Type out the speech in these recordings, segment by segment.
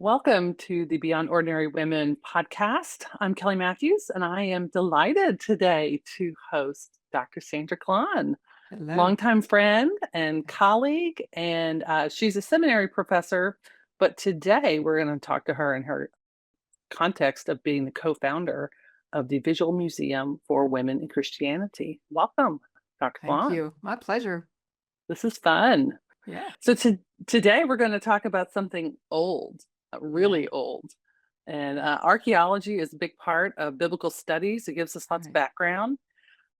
Welcome to the Beyond Ordinary Women podcast. I'm Kelly Matthews, and I am delighted today to host Dr. Sandra Klon, Hello. longtime friend and colleague, and she's a seminary professor. But today we're going to talk to her in her context of being the co-founder of the Visual Museum for Women in Christianity. Welcome, Dr. Thank Klon. you. My pleasure. This is fun. Yeah. Today we're going to talk about something old, Yeah. really old. And archaeology is a big part of biblical studies. It gives us lots of Right. background.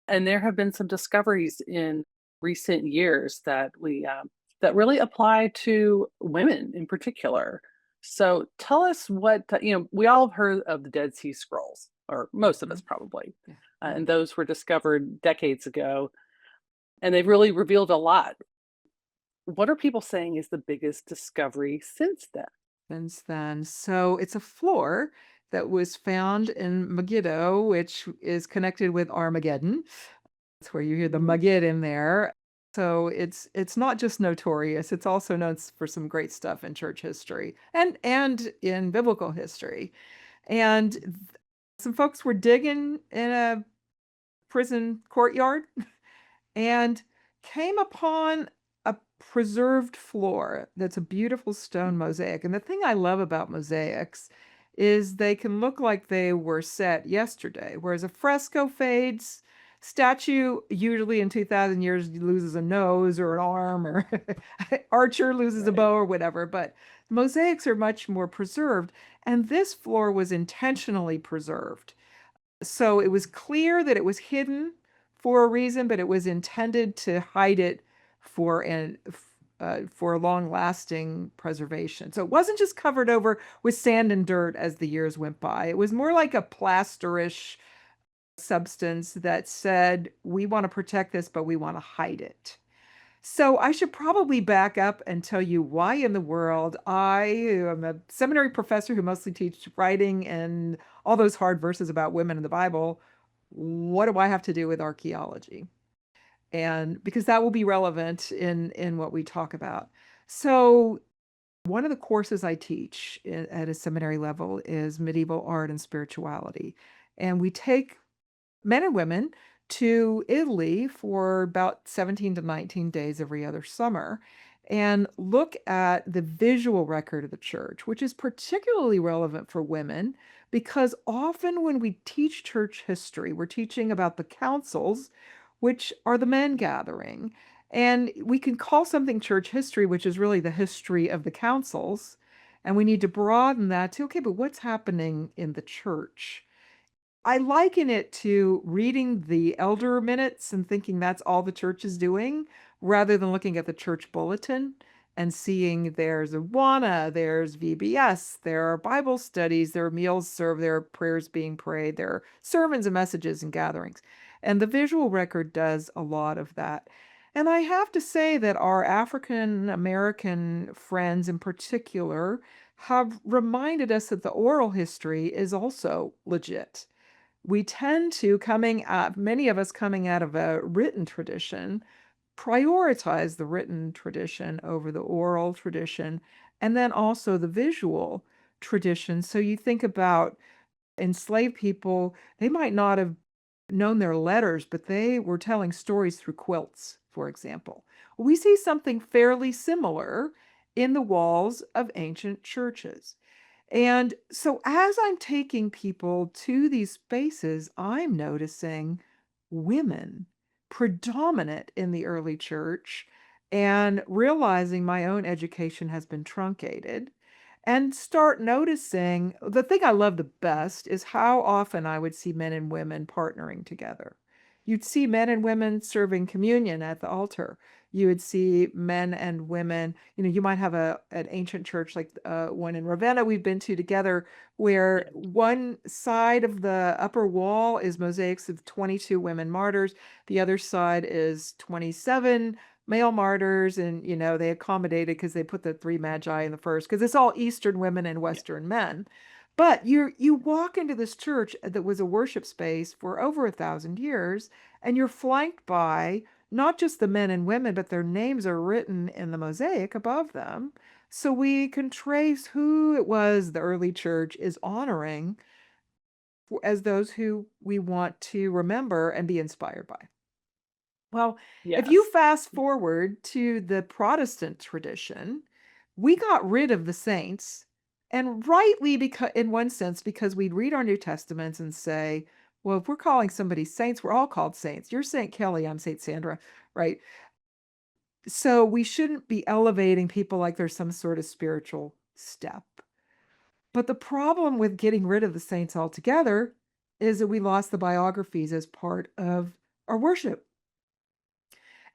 And there have been some discoveries in recent years that really apply to women in particular. So tell us we all have heard of the Dead Sea Scrolls, or most of us Mhm. probably. Yeah. Yeah. And those were discovered decades ago. And they've really revealed a lot. What are people saying is the biggest discovery since then? Since then, so it's a floor that was found in Megiddo, which is connected with Armageddon. That's where you hear the Mhm. Magid in there. So it's not just notorious, it's also known for some great stuff in church history and in biblical history. And some folks were digging in a prison courtyard and came upon a preserved floor that's a beautiful stone mosaic. And the thing I love about mosaics is they can look like they were set yesterday, whereas a fresco fades. Statue usually in 2,000 years loses a nose or an arm, or archer loses a Right. bow or whatever. But mosaics are much more preserved, and this floor was intentionally preserved. So it was clear that it was hidden for a reason, but it was intended to hide it for for a long-lasting preservation. So it wasn't just covered over with sand and dirt as the years went by. It was more like a plasterish substance that said, we want to protect this, but we want to hide it. So I should probably back up and tell you why in the world I am a seminary professor who mostly teach writing and all those hard verses about women in the Bible. What do I have to do with archaeology? And because that will be relevant in what we talk about. So one of the courses I teach at a seminary level is medieval art and spirituality. And we take men and women to Italy for about 17 to 19 days every other summer and look at the visual record of the church, which is particularly relevant for women because often when we teach church history, we're teaching about the councils, which are the men gathering. And we can call something church history, which is really the history of the councils. And we need to broaden that to, okay, but what's happening in the church? I liken it to reading the elder minutes and thinking that's all the church is doing, rather than looking at the church bulletin and seeing there's Awana, there's VBS, there are Bible studies, there are meals served, there are prayers being prayed, there are sermons and messages and gatherings. And the visual record does a lot of that. And I have to say that our African American friends in particular have reminded us that the oral history is also legit. We tend to, many of us coming out of a written tradition, prioritize the written tradition over the oral tradition, and then also the visual tradition. So you think about enslaved people, they might not have known their letters, but they were telling stories through quilts, for example. We see something fairly similar in the walls of ancient churches. And so as I'm taking people to these spaces, I'm noticing women predominant in the early church and realizing my own education has been truncated and start noticing the thing I love the best is how often I would see men and women partnering together. You'd see men and women serving communion at the altar. You would see men and women, you might have an ancient church like one in Ravenna we've been to together, where Yeah. one side of the upper wall is mosaics of 22 women martyrs, the other side is 27 male martyrs, and they accommodated because they put the three magi in the first because it's all Eastern women and Yeah. Western men. But you walk into this church that was a worship space for over 1,000 years, and you're flanked by not just the men and women, but their names are written in the mosaic above them. So we can trace who it was the early church is honoring as those who we want to remember and be inspired by. Well, if you Yes. fast forward to the Protestant tradition, we got rid of the saints, and rightly, because in one sense, because we'd read our New Testaments and say, well, if we're calling somebody saints, we're all called saints. You're Saint Kelly, I'm Saint Sandra, right? So we shouldn't be elevating people like there's some sort of spiritual step. But the problem with getting rid of the saints altogether is that we lost the biographies as part of our worship.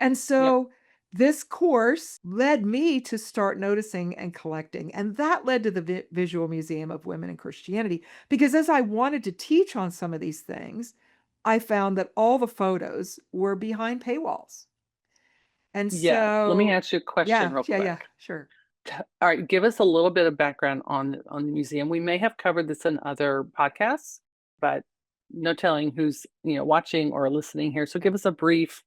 And Yep. so this course led me to start noticing and collecting. And that led to the Visual Museum of Women in Christianity. Because as I wanted to teach on some of these things, I found that all the photos were behind paywalls. And Yes. Let me so, ask you a question yeah, real yeah, yeah, quick. sure. All right, give us a little bit of background on the museum. We may have covered this in other podcasts, but no telling who's, watching or listening here. So give us a brief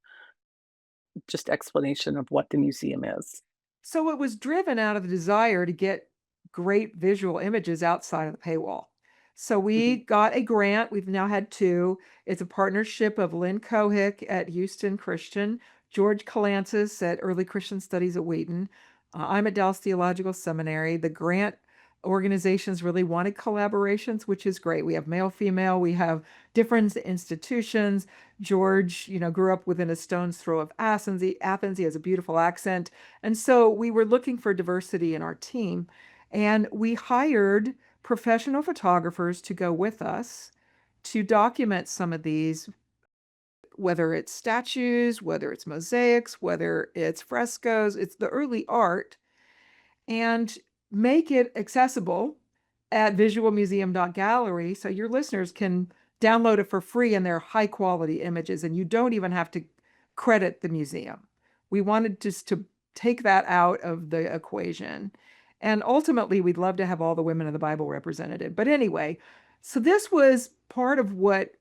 just explanation of what the museum is. So it was driven out of the desire to get great visual images outside of the paywall. So we Mhm. got a grant. We've now had two. It's a partnership of Lynn Cohick at Houston Christian, George Kalantzis at Early Christian Studies at Wheaton. I'm at Dallas Theological Seminary. The grant organizations really wanted collaborations, which is great. We have male, female, we have different institutions. George, grew up within a stone's throw of Athens. Athens, he has a beautiful accent. And so we were looking for diversity in our team. And we hired professional photographers to go with us to document some of these, whether it's statues, whether it's mosaics, whether it's frescoes, it's the early art, and make it accessible at visualmuseum.gallery so your listeners can download it for free and they're high quality images and you don't even have to credit the museum. We wanted just to take that out of the equation. And ultimately, we'd love to have all the women of the Bible represented. But anyway, so this was part of what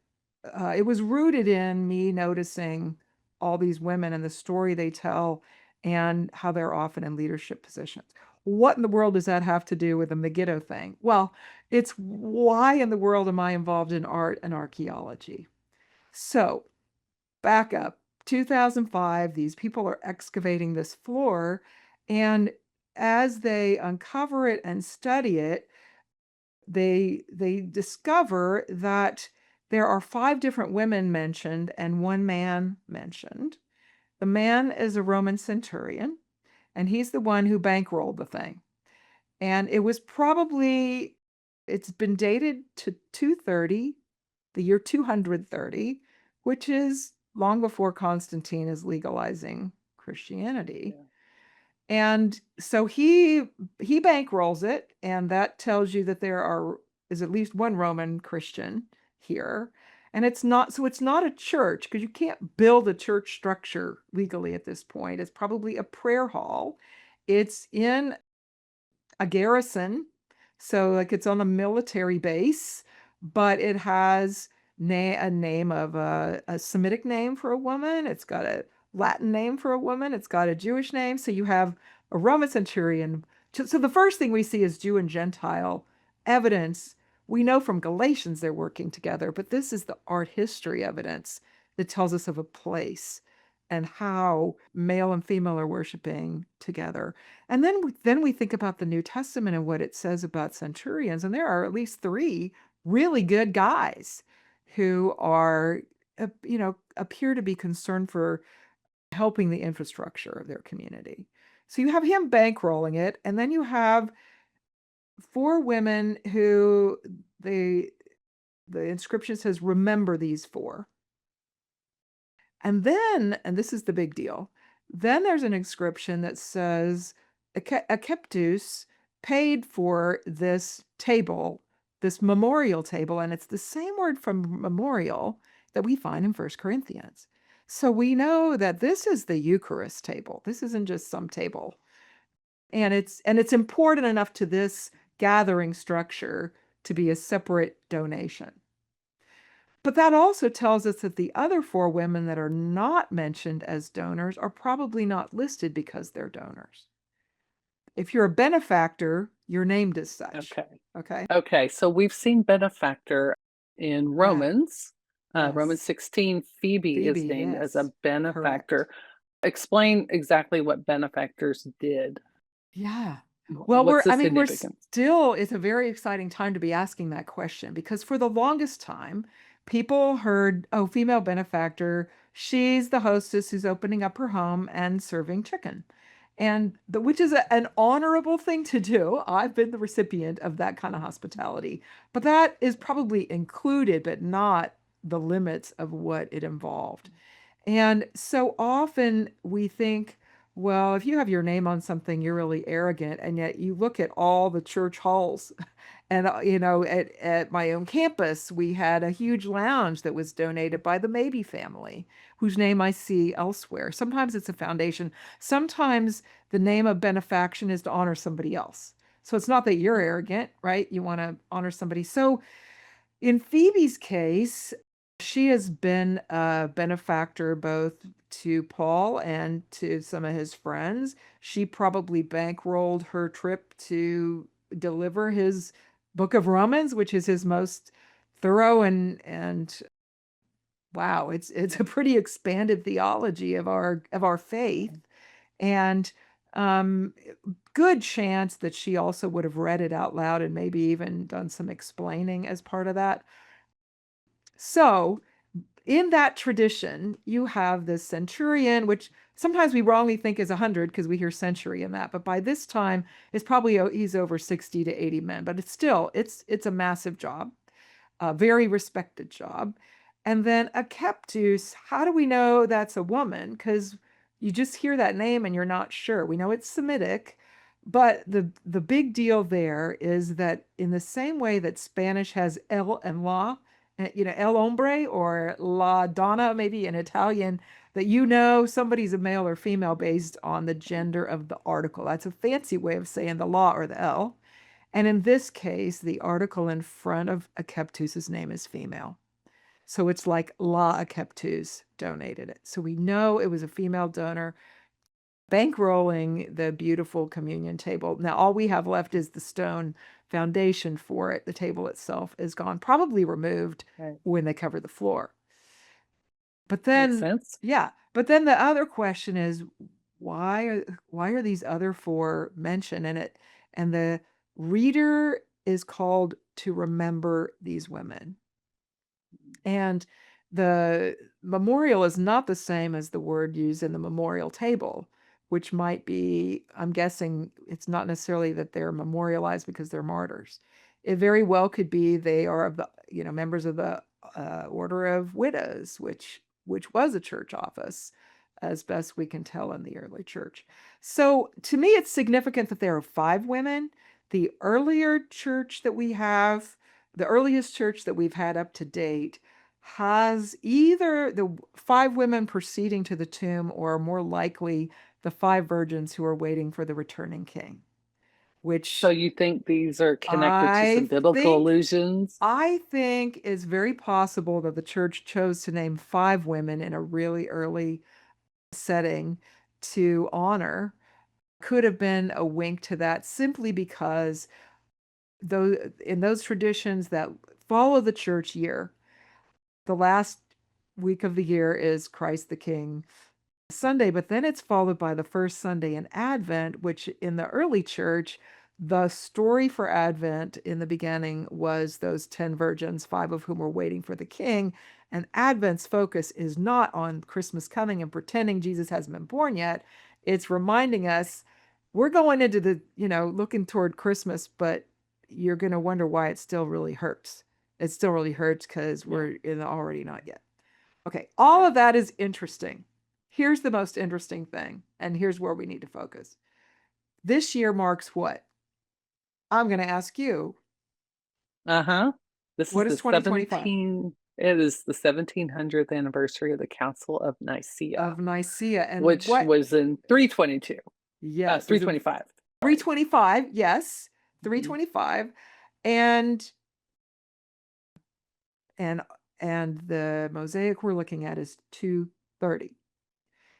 it was rooted in me noticing all these women and the story they tell and how they're often in leadership positions. What in the world does that have to do with the Megiddo thing? Well, it's why in the world am I involved in art and archaeology? So, back up. 2005, these people are excavating this floor, and as they uncover it and study it, they discover that there are five different women mentioned and one man mentioned. The man is a Roman centurion, and he's the one who bankrolled the thing. And it was probably it's been dated to 230, the year 230, which is long before Constantine is legalizing Christianity. Yeah. And so he bankrolls it, and that tells you that is at least one Roman Christian here. And it's not a church because you can't build a church structure legally at this point. It's probably a prayer hall. It's in a garrison. So like it's on a military base, but it has a name of a Semitic name for a woman. It's got a Latin name for a woman. It's got a Jewish name. So you have a Roman centurion. So the first thing we see is Jew and Gentile evidence. We know from Galatians they're working together, but this is the art history evidence that tells us of a place and how male and female are worshiping together. And then we think about the New Testament and what it says about centurions, and there are at least three really good guys who are, appear to be concerned for helping the infrastructure of their community. So you have him bankrolling it, and then you have four women who the inscription says, "Remember these four." And then, and this is the big deal, then there's an inscription that says Akeptus paid for this table, this memorial table, and it's the same word from memorial that we find in First Corinthians. So we know that this is the Eucharist table. This isn't just some table. And it's important enough to this gathering structure to be a separate donation. But that also tells us that the other four women that are not mentioned as donors are probably not listed because they're donors. If you're a benefactor, you're named as such. Okay. Okay. Okay. So we've seen benefactor in Yeah. Romans. Romans Yes. 16, Phoebe is Phoebe, named as a yes. Correct. benefactor. Explain exactly what benefactors did. Yeah. Well, What's the we're significance? still, it's a very exciting time to be asking that question because for the longest time, people heard, oh, female benefactor, she's the hostess who's opening up her home and serving chicken. And which is an honorable thing to do. I've been the recipient of that kind of hospitality, but that is probably included, but not the limits of what it involved. And so often we think, well, if you have your name on something, you're really arrogant. And yet you look at all the church halls. And, at my own campus, we had a huge lounge that was donated by the Maybe family, whose name I see elsewhere. Sometimes it's a foundation. Sometimes the name of benefaction is to honor somebody else. So it's not that you're arrogant, right? You want to honor somebody. So in Phoebe's case, she has been a benefactor both to Paul and to some of his friends. She probably bankrolled her trip to deliver his book of Romans, which is his most thorough and wow, it's a pretty expanded theology of our faith. And um good chance that she also would have read it out loud and maybe even done some explaining as part of that. So, in that tradition, you have this centurion, which sometimes we wrongly think is 100 because we hear century in that, but by this time, it's probably he's over 60 to 80 men, but it's still it's a massive job, a very respected job. And then a Keptus, how do we know that's a woman? Because you just hear that name and you're not sure. We know it's Semitic, but the big deal there is that in the same way that Spanish has el and la, el hombre or la donna, maybe in Italian, that somebody's a male or female based on the gender of the article. That's a fancy way of saying the la or the l. And in this case, the article in front of Akeptus's name is female. So it's like La Akeptus donated it. So we know it was a female donor bankrolling the beautiful communion table. Now, all we have left is the stone foundation for it. The table itself is gone, probably removed Right. when they cover the floor. But Makes then, sense. yeah, but then the other question is why are these other four mentioned in it? And the reader is called to remember these women. And the memorial is not the same as the word used in the memorial table, which might be, I'm guessing it's not necessarily that they're memorialized because they're martyrs. It very well could be they are of the, members of the Order of Widows, which was a church office, as best we can tell in the early church. So to me, it's significant that there are 5 women. The earlier church that we have, the earliest church that we've had up to date, has either the 5 women proceeding to the tomb or more likely the 5 virgins who are waiting for the returning king, So which you think these are connected to some I biblical think allusions? I think is very possible that the church chose to name 5 women in a really early setting to honor. Could have been a wink to that simply because though in those traditions that follow the church year, the last week of the year is Christ the King Sunday, but then it's followed by the first Sunday in Advent, which in the early church, the story for Advent in the beginning was those 10 virgins, 5 of whom were waiting for the king. And Advent's focus is not on Christmas coming and pretending Jesus hasn't been born yet. It's reminding us we're going into looking toward Christmas, but you're going to wonder why it still really hurts. It still really hurts because Yeah. we're in the already not yet. Okay, all of that is interesting. Here's the most interesting thing, and here's where we need to focus. This year marks what? I'm going to ask you, Uh-huh. This is what is the 2025 it is the 1700th anniversary of the Council of Nicaea, of Nicaea and which what? was in 322, Yes, is it 325. Sorry. 325? Yes, Mhm. 325. And and and the mosaic we're looking at is 230.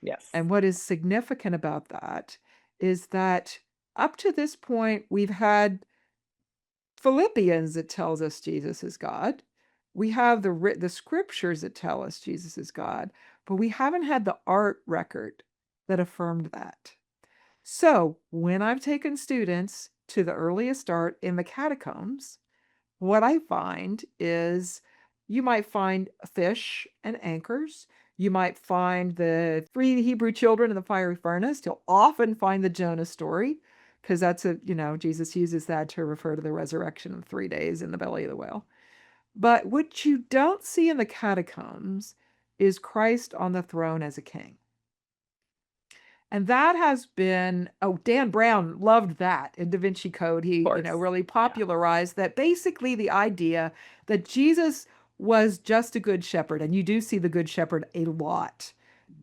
Yes. And what is significant about that is that up to this point, we've had Philippians that tells us Jesus is God. We have the scriptures that tell us Jesus is God, but we haven't had the art record that affirmed that. So when I've taken students to the earliest art in the catacombs, what I find is you might find fish and anchors. You might find the three Hebrew children in the fiery furnace. You'll often find the Jonah story because Jesus uses that to refer to the resurrection of 3 days in the belly of the whale. But what you don't see in the catacombs is Christ on the throne as a king. And that has been, oh, Dan Brown loved that in Da Vinci Code. Of He, course. really Yeah. popularized that, basically the idea that Jesus was just a good shepherd. And you do see the good shepherd a lot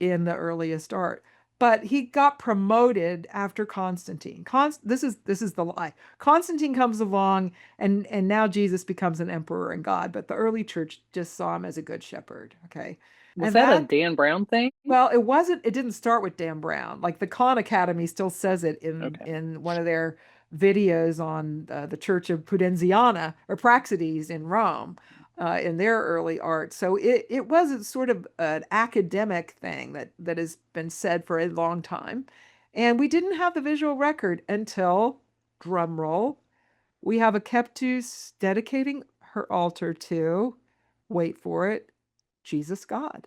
in the earliest art. But he got promoted after Constantine. This is the lie. Constantine comes along and now Jesus becomes an emperor and God, but the early church just saw him as a good shepherd, okay? Was And that a that Dan Brown thing? well, it didn't start with Dan Brown. Like the Khan Academy still says it in Okay. one of their videos on the Church of Pudenziana or Praxedes in Rome, in their early art. So it wasn't sort of an academic thing that has been said for a long time. And we didn't have the visual record until, drum roll, we have a Keptus dedicating her altar to, wait for it, Jesus God.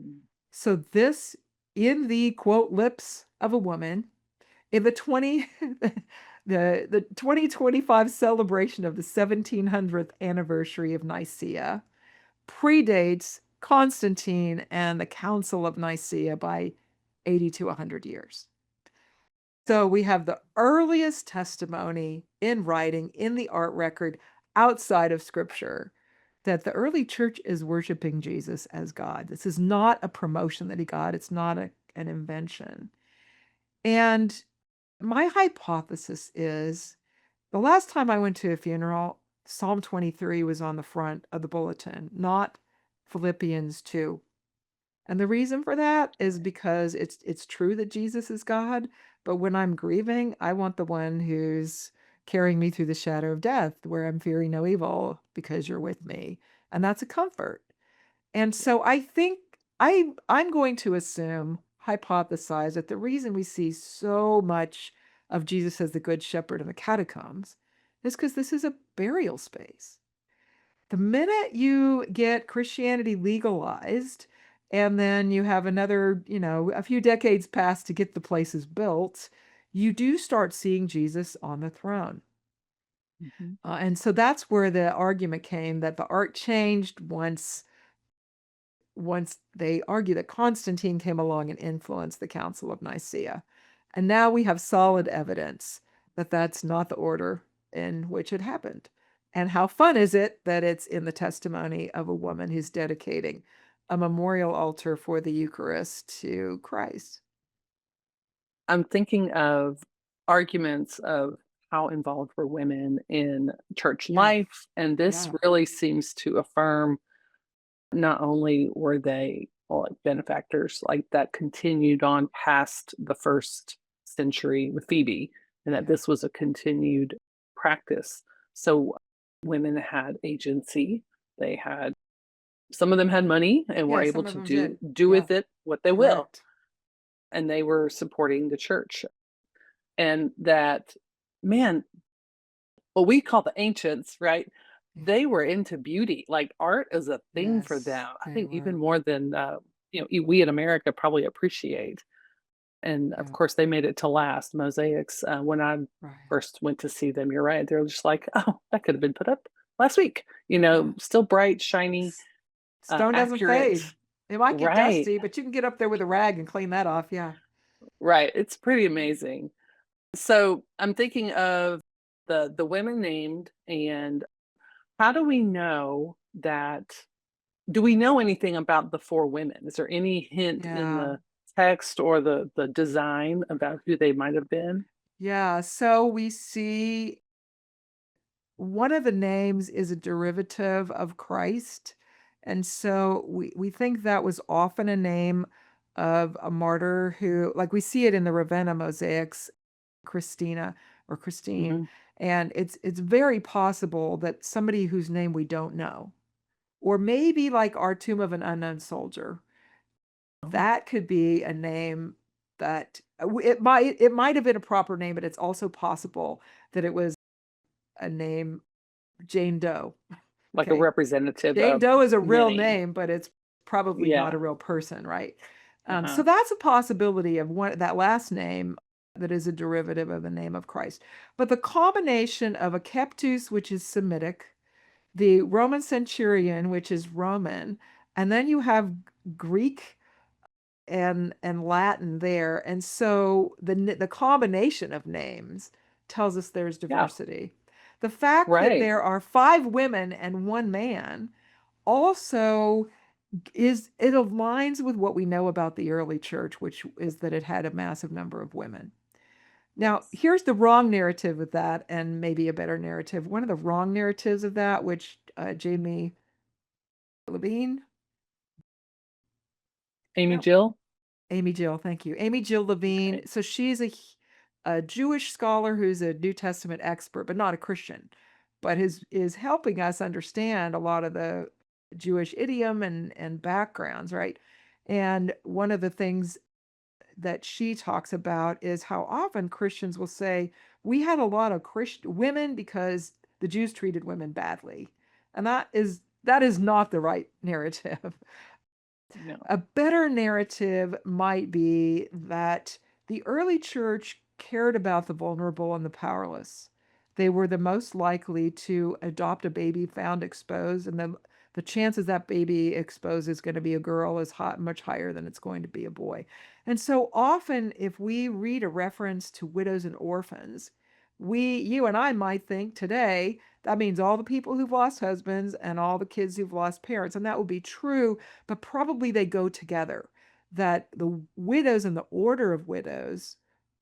Mm. So this, in the quote lips of a woman, in the 2025 celebration of the 1700th anniversary of Nicaea, predates Constantine and the Council of Nicaea by 80 to 100 years. So we have the earliest testimony in writing in the art record outside of scripture that the early church is worshiping Jesus as God. This is not a promotion that he got, it's not an invention. And my hypothesis is the last time I went to a funeral, Psalm 23 was on the front of the bulletin, not Philippians 2. And the reason for that is because it's true that Jesus is God, but when I'm grieving, I want the one who's carrying me through the shadow of death, where I'm fearing no evil because you're with me. And that's a comfort. And so I think I'm going to assume, hypothesize that the reason we see so much of Jesus as the good shepherd in the catacombs is because this is a burial space. The minute you get Christianity legalized, and then you have another, a few decades pass to get the places built, you do start seeing Jesus on the throne. Mhm. And so that's where the argument came that the art changed once they argue that Constantine came along and influenced the Council of Nicaea. And now we have solid evidence that that's not the order in which it happened. And how fun is it that it's in the testimony of a woman who's dedicating a memorial altar for the Eucharist to Christ? I'm thinking of arguments of how involved were women in church Yeah, life, and this yeah, really seems to affirm not only were they, well, like benefactors, like that continued on past the first century with Phoebe, and that yeah. this was a continued practice. So women had agency. They had some of them had money and were Yeah, able some of to them do did. do Yeah, with it what they will, correct. and they were supporting the church. And that, man, what we call the ancients, right? Yeah. They were into beauty. Like art is a thing for Yes, them. I they think even were. more than we in America probably appreciate. And of Yeah, course, they made it to last mosaics. When I right. first went to see them, you're right. They're just like, oh, that could have been put up last week. Yeah. Still bright, shiny, S- Stone doesn't accurate. fade. It might get Right, dusty, but you can get up there with a rag and clean that off. Yeah. right. It's pretty amazing. So I'm thinking of the women named, and how do we know that? Do we know anything about the 4 women? Is there any hint in Yeah. the text or the design about who they might have been? Yeah. So we see one of the names is a derivative of Christ. And so we think that was often a name of a martyr who, like we see it in the Ravenna mosaics. Christina or Christine. Hmm. And it's very possible that somebody whose name we don't know, or maybe like our Tomb of an Unknown Soldier, Oh, that could be a name that it might have been a proper name, but it's also possible that it was a name, Jane Doe. like a Okay. representative Jane of Doe is a real many. name, but it's probably not Yeah. a real person, right? So Uh-huh. that's a possibility of one that last name that is a derivative of the name of Christ. But the combination of a Keptus, which is Semitic, the Roman centurion, which is Roman, and then you have Greek and Latin there. And so the combination of names tells us there's Yeah. diversity. The fact that Right. there are 5 women and 1 man also it aligns with what we know about the early church, which is that it had a massive number of women. Now, Yes. here's the wrong narrative of that, and maybe a better narrative. One of the wrong narratives of that, which Jamie Levine, Amy no, Jill. Amy Jill, thank you. Amy Jill Levine. Okay. So she's a Jewish scholar who's a New Testament expert, but not a Christian, but is helping us understand a lot of the Jewish idiom and backgrounds, right? And one of the things that she talks about is how often Christians will say, we had a lot of Christian women because the Jews treated women badly. And that is not the right narrative. No. A better narrative might be that the early church cared about the vulnerable and the powerless. They were the most likely to adopt a baby found exposed, and the chances that baby exposed is going to be a girl is much higher than it's going to be a boy. And so often, if we read a reference to widows and orphans, you and I might think today that means all the people who've lost husbands and all the kids who've lost parents, and that would be true, but probably they go together. That the widows and the order of widows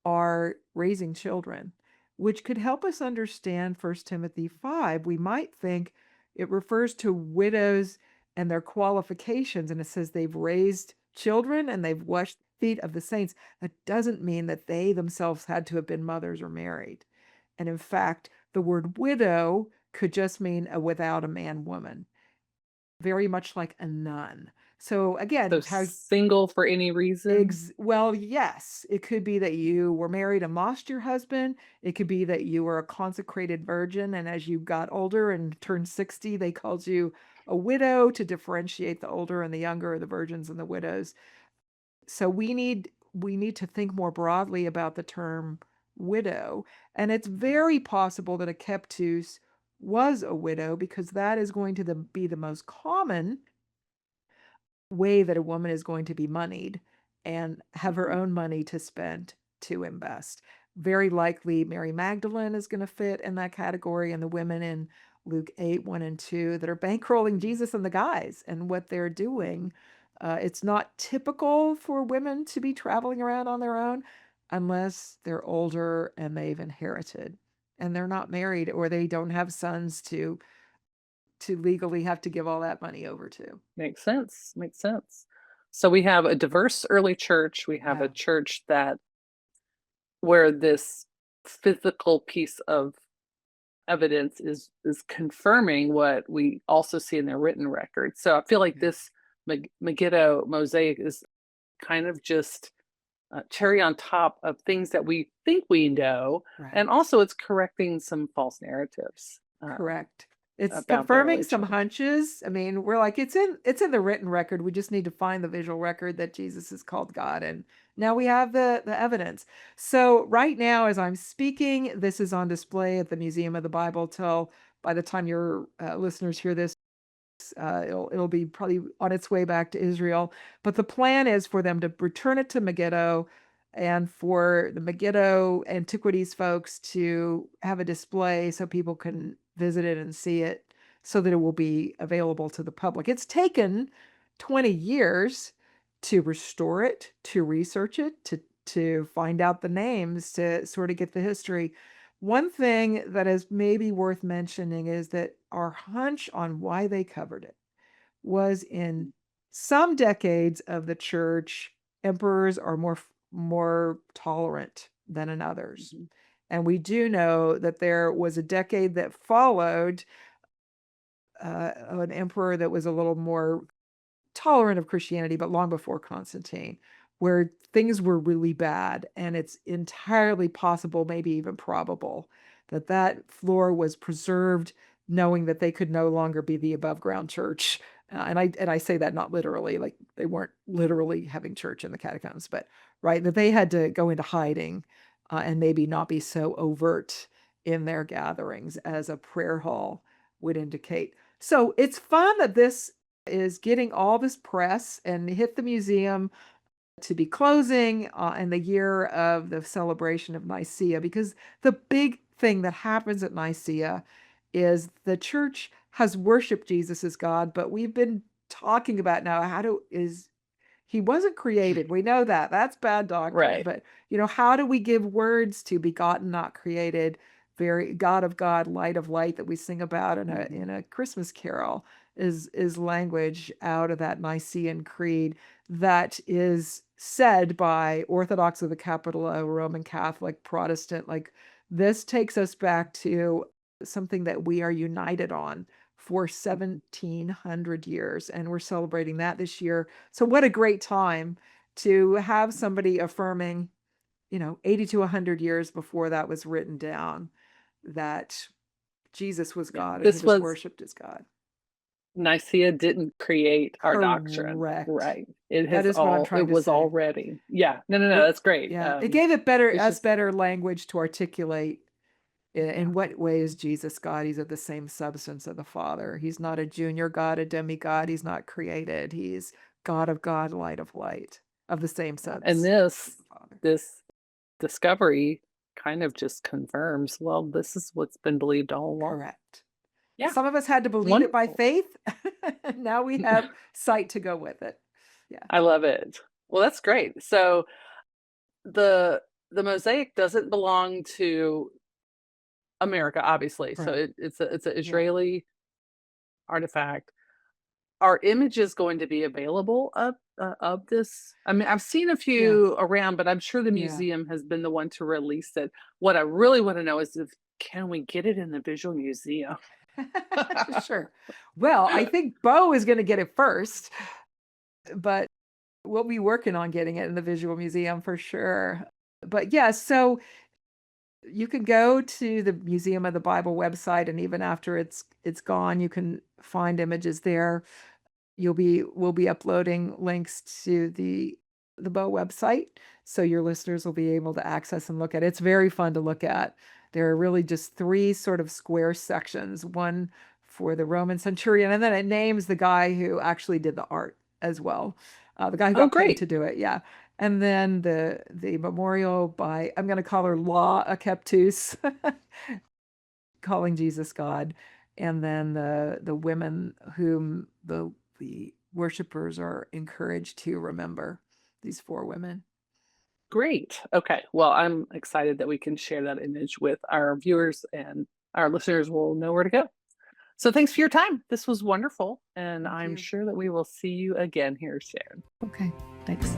are raising children, which could help us understand 1 Timothy 5. We might think it refers to widows and their qualifications, and it says they've raised children and they've washed the feet of the saints. That doesn't mean that they themselves had to have been mothers or married. And in fact, the word widow could just mean a without a man woman, very much like a nun. So So again, how single for any reason. well, yes, it could be that you were married and lost your husband. It could be that you were a consecrated virgin, and as you got older and turned 60, they called you a widow to differentiate the older and the younger, the virgins and the widows. So we need to think more broadly about the term widow, and it's very possible that a Keptus was a widow because that is going to be the most common way that a woman is going to be moneyed and have her Mhm. own money to spend to invest. Very likely, Mary Magdalene is going to fit in that category, and the women in Luke 8, 1 and 2 that are bankrolling Jesus and the guys and what they're doing. It's not typical for women to be traveling around on their own unless they're older and they've inherited and they're not married or they don't have sons to legally have to give all that money over to. Makes sense. Makes sense. So we have a diverse early church. We have a Yeah. church that where this physical piece of evidence is confirming what we also see in their written record. So I feel like Yeah. this Megiddo mosaic is kind of just cherry on top of things that we think we know, and Right. also it's correcting some false narratives Correct. It's about the confirming early some church. hunches. I mean, we're like, it's in the written record. We just need to find the visual record that Jesus is called God. And now we have the evidence. So right now, as I'm speaking, this is on display at the Museum of the Bible till by the time your listeners hear this, it'll be probably on its way back to Israel. But the plan is for them to return it to Megiddo and for the Megiddo Antiquities folks to have a display so people can visit it and see it so that it will be available to the public. It's taken 20 years to restore it, to research it, to find out the names, to sort of get the history. One thing that is maybe worth mentioning is that our hunch on why they covered it was in some decades of the church, emperors are more tolerant than in others. Mhm. And we do know that there was a decade that followed an emperor that was a little more tolerant of Christianity, but long before Constantine, where things were really bad. And it's entirely possible, maybe even probable, that that floor was preserved, knowing that they could no longer be the above ground church. And I say that not literally, like they weren't literally having church in the catacombs, but right, that they had to go into hiding and maybe not be so overt in their gatherings as a prayer hall would indicate. So it's fun that this is getting all this press and hit the museum to be closing in the year of the celebration of Nicaea, because the big thing that happens at Nicaea is the church has worshiped Jesus as God, but we've been talking about now he wasn't created. We know that. That's bad doctrine. Right. But, how do we give words to begotten, not created, very God of God, light of light that we sing about in a Mhm. in a Christmas carol is language out of that Nicene Creed that is said by Orthodox with a capital O, Roman Catholic, Protestant. Like this takes us back to something that we are united on for 1700 years, and we're celebrating that this year. So what a great time to have somebody affirming, 80 to 100 years before that was written down, that Jesus was Yeah. God and he This was was worshiped as God. Nicaea didn't create our doctrine. Correct. Right. That is what I'm It trying to was say. already. Yeah. No, no, no. It That's great. Yeah, it gave it better It's us just better language to articulate yeah. in what way is Jesus God? He's of the same substance of the Father. He's not a junior God, a demigod. He's not created. He's God of God, light of light, of the same Yeah. And substance as this the Father. this discovery kind of just confirms, well, this is what's been believed all along. Correct. Yeah. Some of us had to believe it by Wonderful. faith. Now we have sight to go with it. Yeah. I love it. Well, that's great. So the the mosaic doesn't belong to America, obviously. So Right. it's an Yeah. Israeli artifact. Are images going to be available of this? I mean, I've seen a Yeah. few around, but I'm sure the Yeah. museum has been the one to release it. What I really want to know is if can we get it in the Visual Museum? Sure. Well, I think Bo is going to get it first, but we'll be working on getting it in the Visual Museum for sure. But yeah, so you can go to the Museum of the Bible website, and even after it's gone, you can find images there. We'll be uploading links to the Bo website, so your listeners will be able to access and look at it. It's very fun to look at. There are really just three sort of square sections, one for the Roman centurion, and then it names the guy who actually did the art as well, the guy who Oh, got paid great. to do it. Yeah, and then the memorial by, I'm going to call her La Akeptus, calling Jesus God, and then the women whom the worshipers are encouraged to remember, these four women. Great. Okay. Well, I'm excited that we can share that image with our viewers and our listeners will know where to go. So thanks for your time. This was wonderful. And Thank I'm you. sure that we will see you again here soon. Okay, thanks.